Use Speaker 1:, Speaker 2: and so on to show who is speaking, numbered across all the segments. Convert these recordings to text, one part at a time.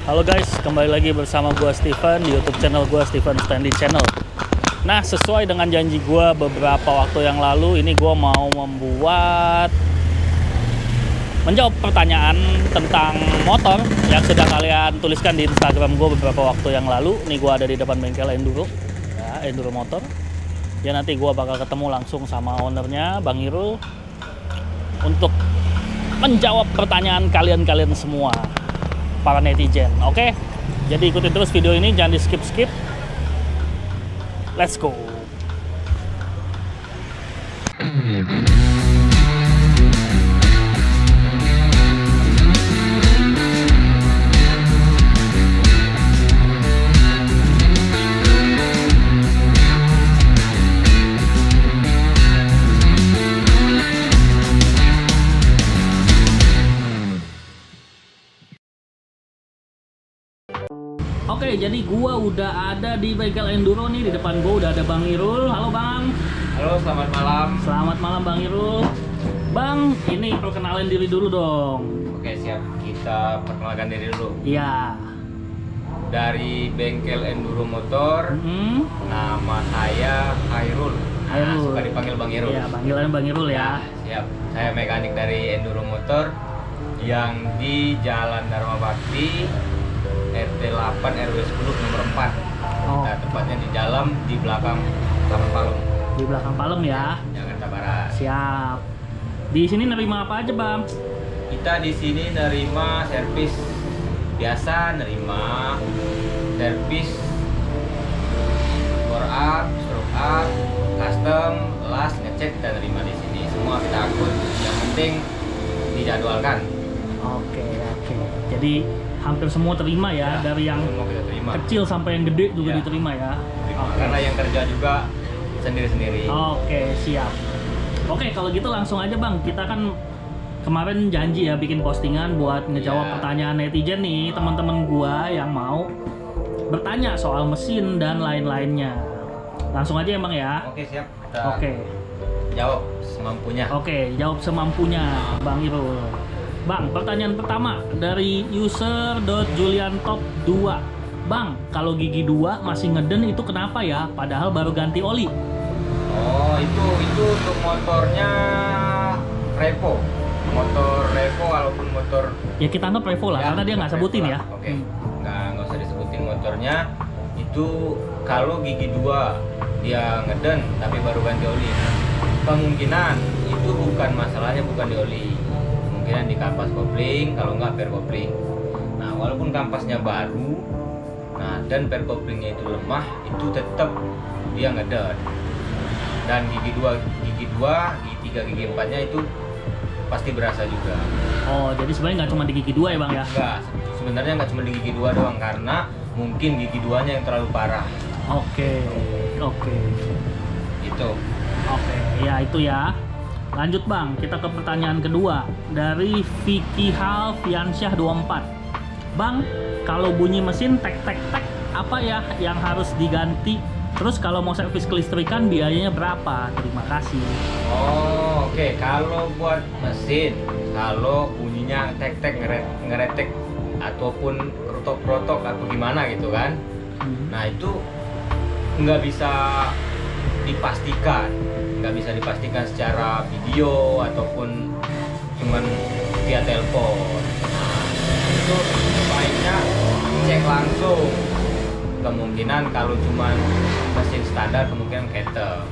Speaker 1: Halo guys, kembali lagi bersama gua Steven di YouTube channel gua, Steven Stanley Channel. Nah, sesuai dengan janji gua beberapa waktu yang lalu, ini gua mau menjawab pertanyaan tentang motor yang sudah kalian tuliskan di Instagram gua beberapa waktu yang lalu. Nih gua ada di depan bengkel Enduro, ya, Enduro Motor. Ya nanti gua bakal ketemu langsung sama ownernya, Bang Irul, untuk menjawab pertanyaan kalian semua, para netizen. Oke, jadi ikutin terus video ini, jangan di skip. Let's go. Oke, jadi gua udah ada di bengkel Enduro nih, di depan gua udah ada Bang Irul. Halo Bang.
Speaker 2: Halo, selamat malam.
Speaker 1: Selamat malam Bang Irul. Bang, ini perkenalin diri dulu dong.
Speaker 2: Oke, siap. Kita perkenalkan diri dulu.
Speaker 1: Iya.
Speaker 2: Dari bengkel Enduro Motor, nama saya Hairul.
Speaker 1: Hairul.
Speaker 2: Suka dipanggil Bang Irul.
Speaker 1: Iya, panggilan Bang Irul ya.
Speaker 2: Siap. Saya mekanik dari Enduro Motor yang di Jalan Dharma Bakti, RT 8 RW 10 nomor 4.
Speaker 1: Oh.
Speaker 2: Nah, tepatnya di belakang Taman Palem.
Speaker 1: Di belakang Palem ya.
Speaker 2: Jakarta Barat.
Speaker 1: Siap. Di sini nerima apa aja, Bang?
Speaker 2: Kita di sini nerima servis biasa, nerima servis bore up, stroke up, custom, las, ngecek kita nerima di sini. Semua kita angkut. Yang penting dijadwalkan.
Speaker 1: Oke. Jadi hampir semua terima ya, dari yang
Speaker 2: semua kita terima.
Speaker 1: kecil sampai yang gede juga
Speaker 2: Ya.
Speaker 1: diterima ya.
Speaker 2: Terima.
Speaker 1: Oke.
Speaker 2: Karena yang kerja juga sendiri-sendiri.
Speaker 1: Oke, siap. Oke, kalau gitu langsung aja Bang. Kita kan kemarin janji ya bikin postingan buat ngejawab
Speaker 2: Iya.
Speaker 1: pertanyaan netizen nih, teman-teman gua yang mau bertanya soal mesin dan lain-lainnya. Langsung aja ya Bang ya.
Speaker 2: Oke, siap. Kita
Speaker 1: Oke.
Speaker 2: jawab semampunya.
Speaker 1: Oke, jawab semampunya Bang Irul. Bang, pertanyaan pertama dari user.juliantop2. Bang, kalau gigi 2 masih ngeden itu kenapa ya? Padahal baru ganti oli.
Speaker 2: Oh, itu untuk motornya Revo. Motor Revo walaupun motor
Speaker 1: Ya kita anggap Revo lah,
Speaker 2: ya,
Speaker 1: karena dia nggak sebutin ya.
Speaker 2: Oke. Nggak usah disebutin motornya. Itu kalau gigi 2 dia ngeden tapi baru ganti oli. Kemungkinan itu masalahnya bukan di oli. Kemungkinan di kampas kopling, kalau nggak per kopling. Nah, walaupun kampasnya baru, dan per koplingnya itu lemah, itu tetap dia ngeden. Dan gigi 2, gigi 3, gigi 4-nya itu pasti berasa juga.
Speaker 1: Oh, jadi sebenarnya nggak cuma di gigi 2 ya Bang ya?
Speaker 2: Enggak, sebenarnya nggak cuma di gigi 2 doang, karena mungkin gigi 2-nya yang terlalu parah.
Speaker 1: Oke.
Speaker 2: Itu.
Speaker 1: Oke, ya itu ya. Lanjut Bang, kita ke pertanyaan kedua dari Vicky Halfiansyah 24. Bang, kalau bunyi mesin tek apa ya yang harus diganti? Terus kalau mau servis kelistrikan biayanya berapa? Terima kasih.
Speaker 2: Oh, oke. Kalau buat mesin, kalau bunyinya tek ngeretek ataupun krotok atau gimana gitu kan. Nah, itu nggak bisa dipastikan secara video ataupun cuman via telepon. Itu baiknya cek langsung. Kemungkinan kalau cuman mesin standar kemungkinan kettle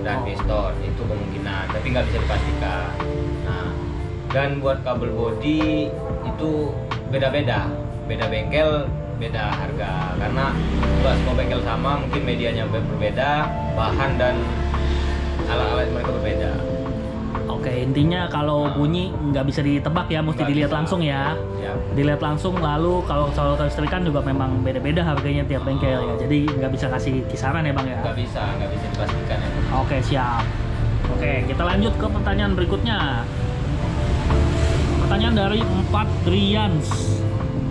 Speaker 2: dan piston itu kemungkinan, tapi nggak bisa dipastikan. Nah, dan buat kabel bodi itu beda bengkel beda harga, karena nggak semua bengkel sama, mungkin medianya berbeda, bahan dan alat-alat mereka berbeda.
Speaker 1: Oke, intinya kalau bunyi nggak bisa ditebak ya, mesti
Speaker 2: Nggak
Speaker 1: dilihat
Speaker 2: bisa.
Speaker 1: langsung ya.
Speaker 2: Siap.
Speaker 1: Dilihat langsung, lalu kalau soal kelistrikan juga memang beda-beda harganya tiap bengkel ya. Jadi nggak bisa kasih kisaran ya Bang ya.
Speaker 2: Nggak bisa dipastikan ya.
Speaker 1: Oke, siap. Oke, kita lanjut ke pertanyaan berikutnya. Pertanyaan dari 4 Drians.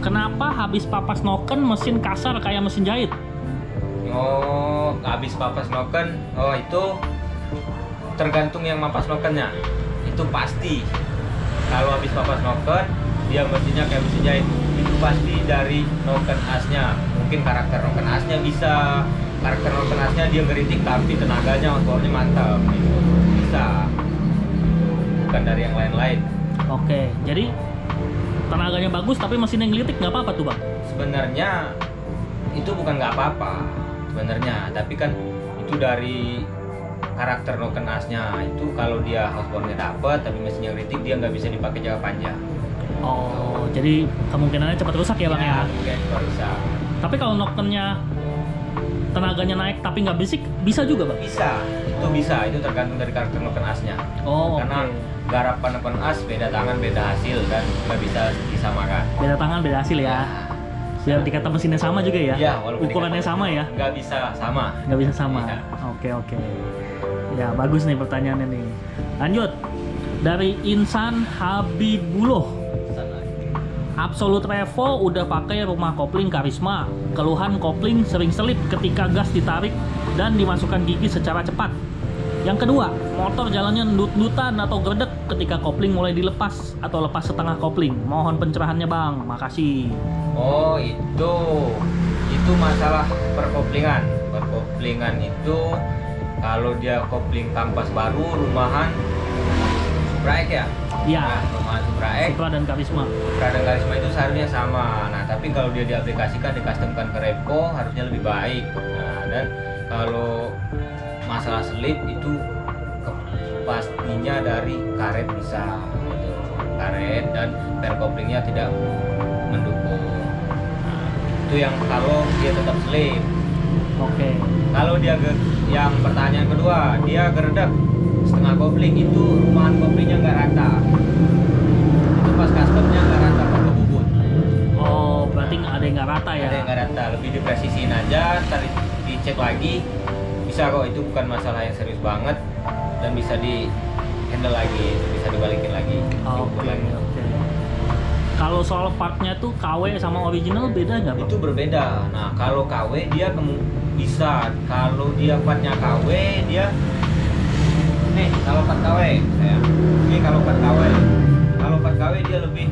Speaker 1: Kenapa habis papas noken mesin kasar kayak mesin jahit?
Speaker 2: Oh, habis papas noken. Oh, itu tergantung yang mapas nokennya. Itu pasti. Kalau habis papas noken, dia mesinnya kayak mesin jahit. Itu pasti dari noken asnya. Mungkin karakter noken asnya bisa, karakter noken asnya dia ngeritik tapi tenaganya horsepowernya mantap gitu. Bisa, bukan dari yang lain-lain.
Speaker 1: Oke, jadi tenaganya bagus tapi mesinnya ngelitik nggak apa-apa tuh bang?
Speaker 2: Sebenarnya itu bukan nggak apa-apa sebenarnya, tapi kan itu dari karakter noken asnya. Itu kalau dia horsepowernya dapat tapi mesinnya ngeritik, dia nggak bisa dipakai jangka panjang.
Speaker 1: Oh, jadi kemungkinannya cepat rusak ya bang ya?
Speaker 2: Mungkin rusak.
Speaker 1: Tapi kalau nokennya tenaganya naik tapi nggak berisik, bisa juga bang?
Speaker 2: Bisa, itu bisa. Itu tergantung dari karakter noken asnya.
Speaker 1: Oh,
Speaker 2: Karena garapan noken as beda tangan beda hasil dan nggak bisa disamakan.
Speaker 1: beda tangan beda hasil ya. Biar dikata mesinnya sama juga ya?
Speaker 2: Iya, walaupun
Speaker 1: ukurannya
Speaker 2: dikata
Speaker 1: sama ya?
Speaker 2: nggak bisa sama.
Speaker 1: Nggak bisa sama.
Speaker 2: Iya.
Speaker 1: Oke. Ya bagus nih pertanyaannya nih. Lanjut dari Insan Habibullah. Absolute Revo udah pakai rumah kopling Karisma. Keluhan kopling sering selip ketika gas ditarik dan dimasukkan gigi secara cepat. Yang kedua, motor jalannya ndut-ndutan atau gerdek ketika kopling mulai dilepas atau lepas setengah kopling. Mohon pencerahannya bang, makasih.
Speaker 2: Oh itu masalah perkoplingan. Perkoplingan itu kalau dia kopling kampas baru rumahan Supraek ya.
Speaker 1: Iya.
Speaker 2: Nah, rumahan Supraek.
Speaker 1: Supra dan Karisma.
Speaker 2: Supra dan Karisma itu seharusnya sama. Nah tapi kalau dia diaplikasikan, dicustomkan ke repo harusnya lebih baik. Nah dan kalau masalah selip itu pastinya dari karet bisa gitu. Karet dan perkoplingnya tidak mendukung. Nah, itu yang kalau dia tetap selip.
Speaker 1: Oke.
Speaker 2: Kalau dia yang pertanyaan kedua, dia gerdek setengah kopling, itu rumahan koplingnya nggak rata. Itu pas customnya nggak rata pakai bubut.
Speaker 1: Oh, berarti ada yang nggak rata ya?
Speaker 2: Ada yang nggak rata, lebih dipresisiin aja, ntar dicek lagi. Bisa kok, itu bukan masalah yang serius banget dan bisa di handle lagi, bisa dibalikin lagi, diukur lagi.
Speaker 1: Oke. Kalau soal partnya tuh KW sama original beda nggak bang?
Speaker 2: Itu berbeda. Nah kalau KW dia bisa, kalau dia partnya KW dia nih, kalau part KW saya ini kalau part KW dia lebih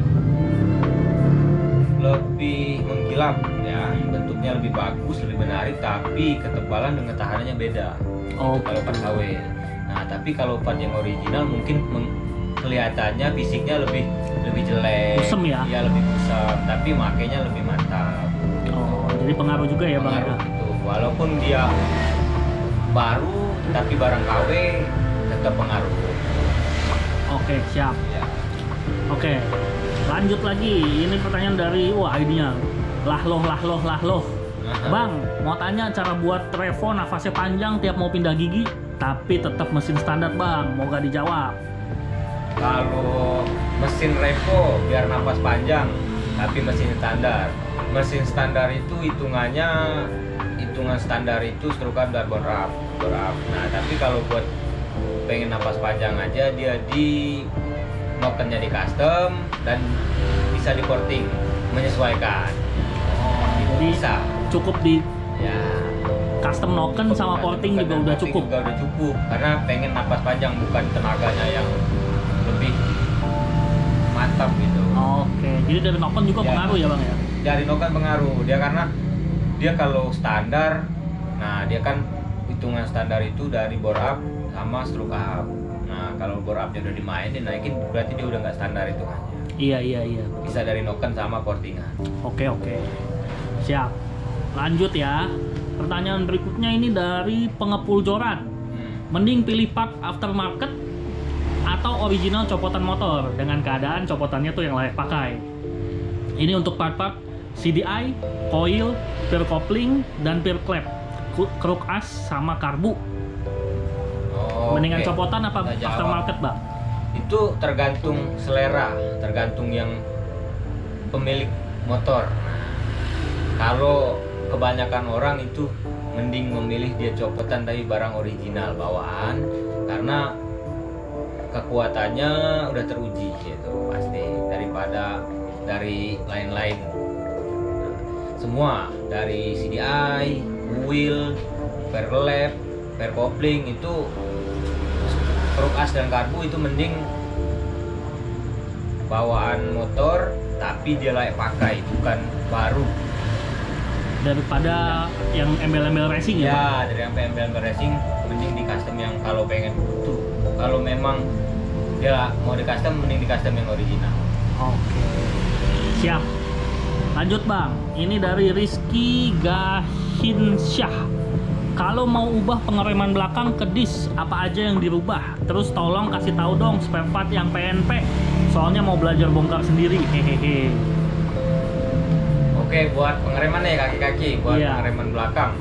Speaker 2: menggilap ya, bentuknya lebih bagus, lebih menarik, tapi ketebalan dan ketahanannya beda.
Speaker 1: Oh,
Speaker 2: Itu kalau part KW. Nah tapi kalau part yang original mungkin kelihatannya fisiknya lebih jelek,
Speaker 1: kusem ya?
Speaker 2: Iya lebih kusem, tapi makainya lebih mantap.
Speaker 1: Oh, jadi pengaruh juga ya bang?
Speaker 2: Pengaruh gitu. Walaupun dia baru tapi barang KW tetap pengaruh.
Speaker 1: Oke, siap.
Speaker 2: Ya.
Speaker 1: Oke, lanjut lagi. Ini pertanyaan dari ID-nya Lahloh. Bang, mau tanya cara buat Revo nafasnya panjang tiap mau pindah gigi, tapi tetap mesin standar bang. Moga dijawab.
Speaker 2: Kalau mesin Revo biar nafas panjang, tapi mesin standar. Mesin standar itu hitungan standar itu strokan dan bore up. Nah, tapi kalau buat pengen nafas panjang aja, dia di nokennya di custom dan bisa di porting, menyesuaikan.
Speaker 1: Oh, jadi
Speaker 2: Bisa.
Speaker 1: cukup di
Speaker 2: Ya.
Speaker 1: custom noken sama porting juga udah cukup.
Speaker 2: Juga udah cukup karena pengen napas panjang, bukan tenaganya yang lebih mantap gitu.
Speaker 1: Oke, jadi dari noken juga
Speaker 2: Ya.
Speaker 1: pengaruh ya bang ya?
Speaker 2: Dari noken pengaruh dia, karena dia kalau standar, nah dia kan hitungan standar itu dari bore up sama stroke up. Nah kalau bore upnya udah dimainin, naikin, berarti dia udah nggak standar hitungannya.
Speaker 1: Iya.
Speaker 2: Bisa dari noken sama portingan.
Speaker 1: Oke. Siap. Lanjut ya. Pertanyaan berikutnya ini dari Pengepul Joran. Mending pilih part aftermarket atau original copotan motor dengan keadaan copotannya tuh yang layak pakai. Ini untuk part-part CDI, coil, pure coupling, dan pure clap, kruk as sama karbu. Mendingan
Speaker 2: Oke.
Speaker 1: copotan apa
Speaker 2: Kita jawab.
Speaker 1: aftermarket bang?
Speaker 2: Itu tergantung selera, tergantung yang pemilik motor. Kalau kebanyakan orang itu mending memilih dia copotan tapi barang original bawaan, karena kekuatannya udah teruji gitu pasti, daripada dari lain-lain. Nah, semua dari CDI, wheel, pair lap, pair coupling itu kruk as dan karbu itu mending bawaan motor tapi dia layak pakai, bukan baru.
Speaker 1: Daripada yang embel-embel racing ya?
Speaker 2: Ya, dari yang embel-embel racing mending di custom yang kalau pengen butuh. Kalau memang dia mau di custom, mending di custom yang original.
Speaker 1: Oke. Siap. Lanjut Bang. Ini dari Rizky Gahinsyah. Kalau mau ubah pengereman belakang ke disk, apa aja yang dirubah? Terus tolong kasih tahu dong spare part yang PNP. Soalnya mau belajar bongkar sendiri. Hehehe.
Speaker 2: Oke, buat pengereman nih kaki-kaki, buat pengereman belakang.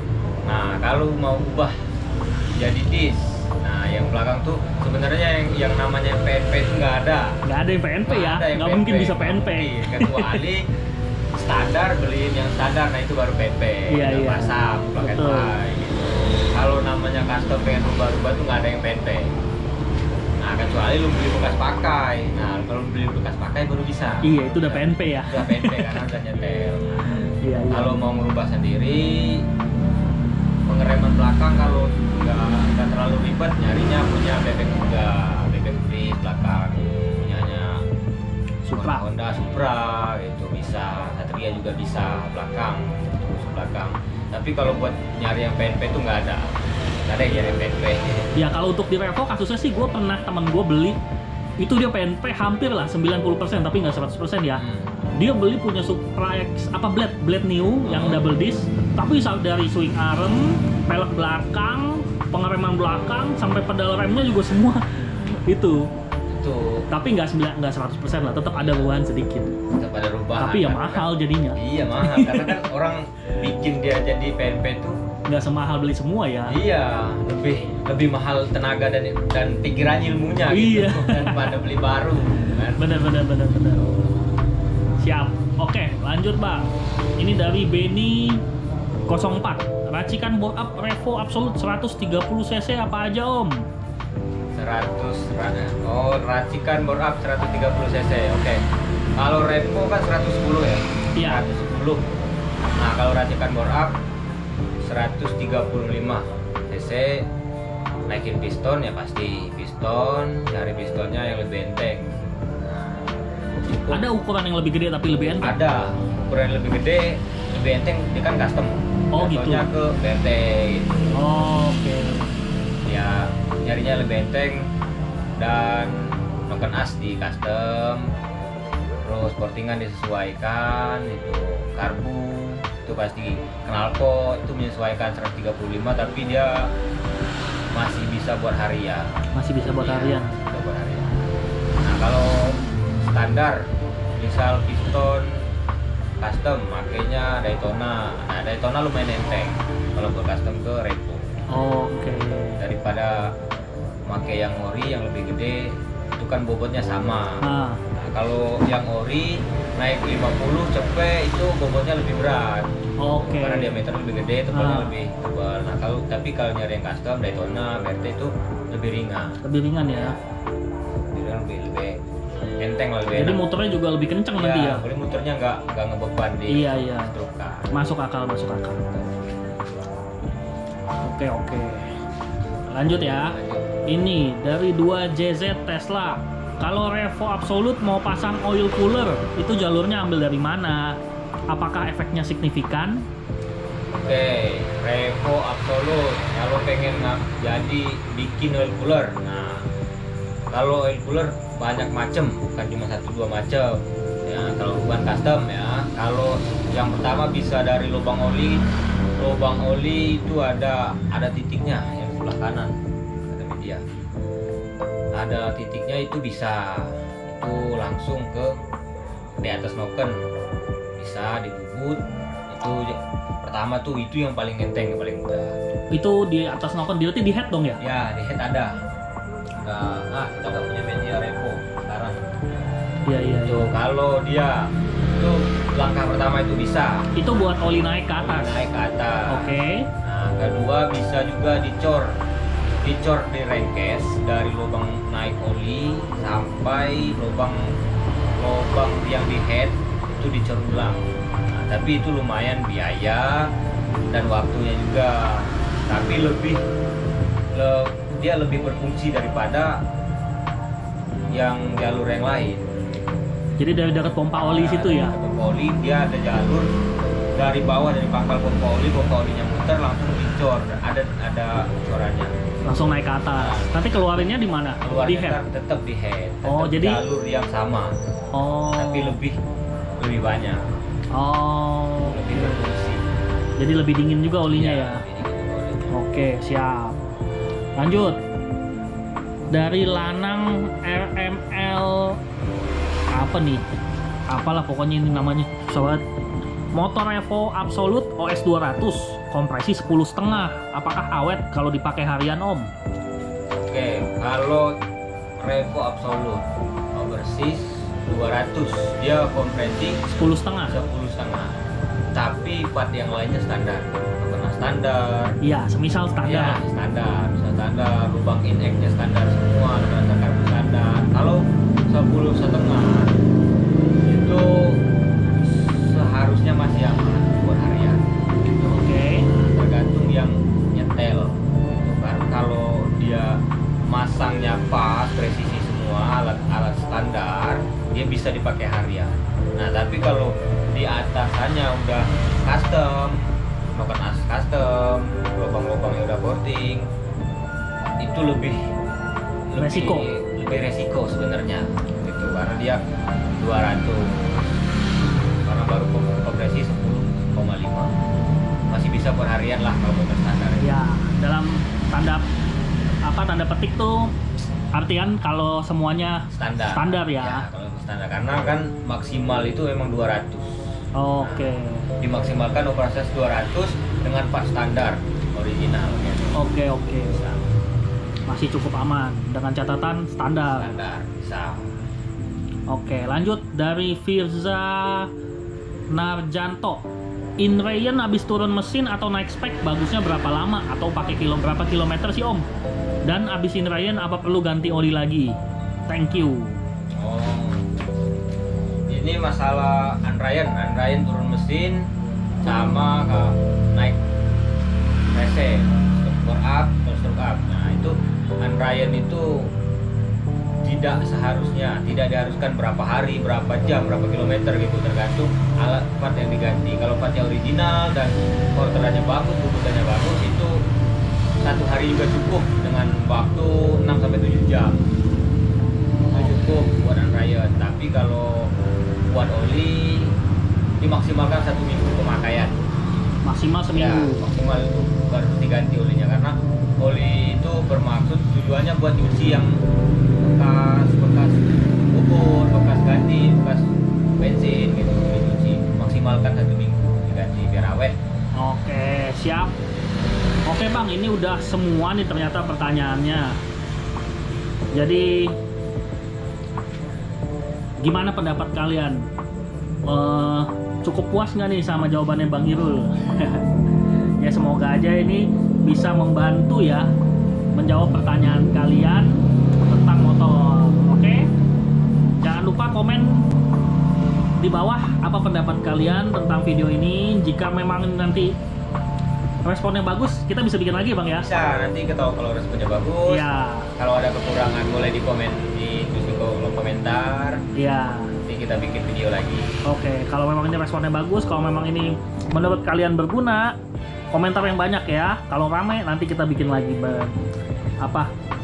Speaker 2: Nah, kalau mau ubah jadi disk, nah yang belakang tuh sebenarnya yang namanya PNP itu nggak ada.
Speaker 1: Nggak ada yang PNP ya? Nggak
Speaker 2: PNP.
Speaker 1: mungkin bisa PNP.
Speaker 2: Kecuali standar, beliin yang standar, nah itu baru PNP.
Speaker 1: Iya.
Speaker 2: Pasang, pakai tie gitu. Kalau namanya custom pengen rubah-rubah tuh nggak ada yang PNP. Nah, kecuali lu beli bekas pakai. Nah, kalau beli bekas pakai baru bisa.
Speaker 1: Iya, itu udah PNP ya?
Speaker 2: Udah PNP karena udah nyetel.
Speaker 1: Iya.
Speaker 2: Kalau mau merubah sendiri, pengereman belakang kalau nggak terlalu ribet, nyarinya punya bebek juga, bebek bis belakang, punyanya
Speaker 1: Supra.
Speaker 2: Honda Supra itu bisa, Satria juga bisa belakang, terus belakang. Tapi kalau buat nyari yang PNP itu nggak ada yang nyari PNP.
Speaker 1: Ya kalau untuk di Revo kasusnya sih gue pernah temen gue beli itu dia PNP hampir lah 90% tapi nggak 100% ya. Dia beli punya Supra X blade new yang double disc, tapi dari swing arm, pelek belakang, pengereman belakang sampai pedal remnya juga semua itu. Tapi nggak 100% lah, tetap ada rubahan sedikit.
Speaker 2: Tetap ada rubahan.
Speaker 1: Tapi ya mahal jadinya.
Speaker 2: Iya mahal karena kan orang bikin dia jadi PNP tuh
Speaker 1: nggak semahal beli semua ya.
Speaker 2: Iya, lebih mahal tenaga dan pikiran ilmunya gitu daripada beli baru kan?
Speaker 1: Bener. Siap. Oke, lanjut Bang. Ini dari Benny 04. Racikan bore up Revo Absolute 130 cc apa aja Om?
Speaker 2: 100. Oh, racikan bore up 130 cc. Oke. Kalau Revo kan 110 ya?
Speaker 1: Iya.
Speaker 2: 110. Nah, kalau racikan bore up 135 cc, naikin piston ya pasti piston, cari pistonnya yang lebih enteng. Cukup.
Speaker 1: Ada ukuran yang lebih gede tapi lebih enteng?
Speaker 2: Ada ukuran yang lebih gede, lebih enteng, dia kan custom.
Speaker 1: Oh gitu.
Speaker 2: Contohnya ke BT gitu.
Speaker 1: Oh, oke.
Speaker 2: Ya nyarinya lebih enteng dan noken as di custom, terus portingan disesuaikan, itu karbu itu pasti, knalpot itu menyesuaikan 135 tapi dia masih bisa buat harian.
Speaker 1: Masih bisa buat harian.
Speaker 2: Bisa buat harian. Nah kalau standar misal piston custom makanya Daytona. Nah Daytona lumayan enteng kalau buat custom ke Revo.
Speaker 1: Oke.
Speaker 2: Daripada pakai yang ori yang lebih gede itu kan bobotnya sama. Nah kalau yang ori naik 50 cepet itu bobotnya lebih berat.
Speaker 1: Oke.
Speaker 2: Karena diameter lebih gede, tebalnya lebih tebal. Nah tapi kalau nyari yang custom Daytona, BRT itu lebih ringan.
Speaker 1: Lebih ringan ya.
Speaker 2: Lebih enteng lah, lebih
Speaker 1: jadi
Speaker 2: enak.
Speaker 1: Motornya juga lebih kenceng nanti ya.
Speaker 2: Boleh motornya nggak ngebeban di
Speaker 1: Iya.
Speaker 2: struktur.
Speaker 1: Masuk akal. Oke. Lanjut ya. Ini dari 2JZ Tesla. Kalau Revo Absolute mau pasang oil cooler, itu jalurnya ambil dari mana? Apakah efeknya signifikan?
Speaker 2: Oke, Revo Absolute kalau pengen jadi bikin oil cooler. Nah, kalau oil cooler banyak macam, bukan cuma 1-2 macam. Ya, kalau bukan custom ya. Kalau yang pertama bisa dari lubang oli. Lubang oli itu ada titiknya yang sebelah kanan, kata media. Ada titiknya itu bisa itu langsung ke di atas noken, bisa dibubut. Itu pertama tuh, itu yang paling enteng, yang paling mudah.
Speaker 1: Itu di atas noken, berarti di head dong ya?
Speaker 2: Ya di head ada. Kita nggak punya media Revo sekarang.
Speaker 1: Iya.
Speaker 2: Itu kalau dia itu langkah pertama itu bisa.
Speaker 1: Itu buat oli naik ke atas.
Speaker 2: Naik ke atas.
Speaker 1: Oke.
Speaker 2: Nah kedua bisa juga dicor di rengkes dari lubang naik oli sampai lubang yang di head itu dicor ulang. Nah, tapi itu lumayan biaya dan waktunya juga. Tapi dia lebih berfungsi daripada yang jalur yang lain.
Speaker 1: Jadi dari dekat pompa oli situ ya?
Speaker 2: Pompa oli dia ada jalur dari bawah, dari pangkal pompa olinya muter langsung dicor, ada corannya.
Speaker 1: Langsung naik ke atas. Nanti keluarinnya di mana? Di
Speaker 2: Keluarnya
Speaker 1: head.
Speaker 2: tetap di head.
Speaker 1: Oh,
Speaker 2: Tetap
Speaker 1: jadi
Speaker 2: jalur yang sama,
Speaker 1: Oh.
Speaker 2: tapi lebih banyak,
Speaker 1: Oh.
Speaker 2: lebih berfungsi.
Speaker 1: Jadi lebih dingin juga olinya ya.
Speaker 2: lebih dingin juga olinya.
Speaker 1: Oke, siap. Lanjut. Dari Lanang RML apa nih? Apalah pokoknya ini namanya. Sobat. Motor Evo Absolute OS 200, kompresi 10,5. Apakah awet kalau dipakai harian, Om?
Speaker 2: Oke, kalau Revo Absolute Overseas 200, dia kompresi
Speaker 1: 10,5.
Speaker 2: 10,5. Tapi part yang lainnya standar. Pernah standar.
Speaker 1: Iya, semisal
Speaker 2: Ya,
Speaker 1: standar.
Speaker 2: standar, lubang ineknya standar semua, ada karbu standar. Kalau 10,5 itu seharusnya masih aman buat harian.
Speaker 1: Oke.
Speaker 2: Tergantung yang nyetel. Gitu kan. Kalau dia masangnya pas, presisi semua, alat standar, dia bisa dipakai harian. Nah, tapi kalau di atasannya udah custom, melakukan as custom, lubang-lubangnya udah coating, itu lebih resiko sebenarnya gitu, karena dia 200, karena baru kompresi 10,5, masih bisa per harian lah kalau motor standar.
Speaker 1: Ya, dalam tanda petik tuh artian kalau semuanya standar ya.
Speaker 2: Kalau standar, karena kan maksimal itu emang 200.
Speaker 1: Oke.
Speaker 2: Dimaksimalkan operasi 200 dengan part standar original.
Speaker 1: Oke.
Speaker 2: Bisa.
Speaker 1: Masih cukup aman dengan catatan standar.
Speaker 2: Standar bisa.
Speaker 1: Oke, lanjut dari Firza Narjanto. Inrayan habis turun mesin atau naik spek bagusnya berapa lama atau pakai berapa kilometer sih, Om? Dan habis Inrayan apa perlu ganti oli lagi? Thank you.
Speaker 2: Oh. Ini masalah Unryan turun mesin sama naik rese, stroke up. Nah, itu Unryan itu tidak diharuskan berapa hari, berapa jam, berapa kilometer gitu, tergantung alat part yang diganti. Kalau partnya original dan porterannya bagus, bubutannya bagus, itu 1 hari juga cukup dengan waktu 6-7 jam. Itu cukup buat Unryan. Tapi kalau buat oli dimaksimalkan 1 minggu pemakaian.
Speaker 1: Maksimal seminggu.
Speaker 2: Ya, maksimal itu baru diganti olinya, karena oli itu bermaksud tujuannya buat nyuci yang bekas bubur, bekas ganti, bekas bensin gitu, dicuci. Maksimalkan 1 minggu diganti biar awet.
Speaker 1: Oke, siap. Oke Bang, ini udah semua nih ternyata pertanyaannya. Jadi gimana pendapat kalian? Cukup puas nggak nih sama jawabannya Bang Irul? Ya semoga aja ini bisa membantu ya menjawab pertanyaan kalian tentang motor. Oke? Jangan lupa komen di bawah apa pendapat kalian tentang video ini. Jika memang nanti responnya bagus, kita bisa bikin lagi Bang ya?
Speaker 2: Bisa, nanti kita tahu kalau responnya bagus.
Speaker 1: Iya.
Speaker 2: Kalau ada kekurangan boleh di kolom komentar.
Speaker 1: Iya.
Speaker 2: Nanti kita bikin video lagi.
Speaker 1: Oke, kalau memang ini responnya bagus, kalau memang ini menurut kalian berguna, komentar yang banyak ya. Kalau ramai nanti kita bikin lagi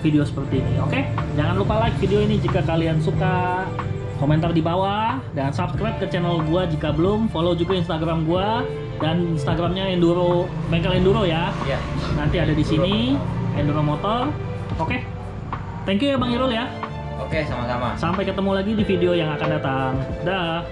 Speaker 1: video seperti ini. Oke? Jangan lupa like video ini jika kalian suka, komentar di bawah, dan subscribe ke channel gua jika belum. Follow juga Instagram gua dan Instagramnya Bengkel Enduro ya.
Speaker 2: Iya.
Speaker 1: Nanti ada di sini Enduro Motor. Oke? Thank you ya Bang Irul ya.
Speaker 2: Oke, sama-sama.
Speaker 1: Sampai ketemu lagi di video yang akan datang. Dah.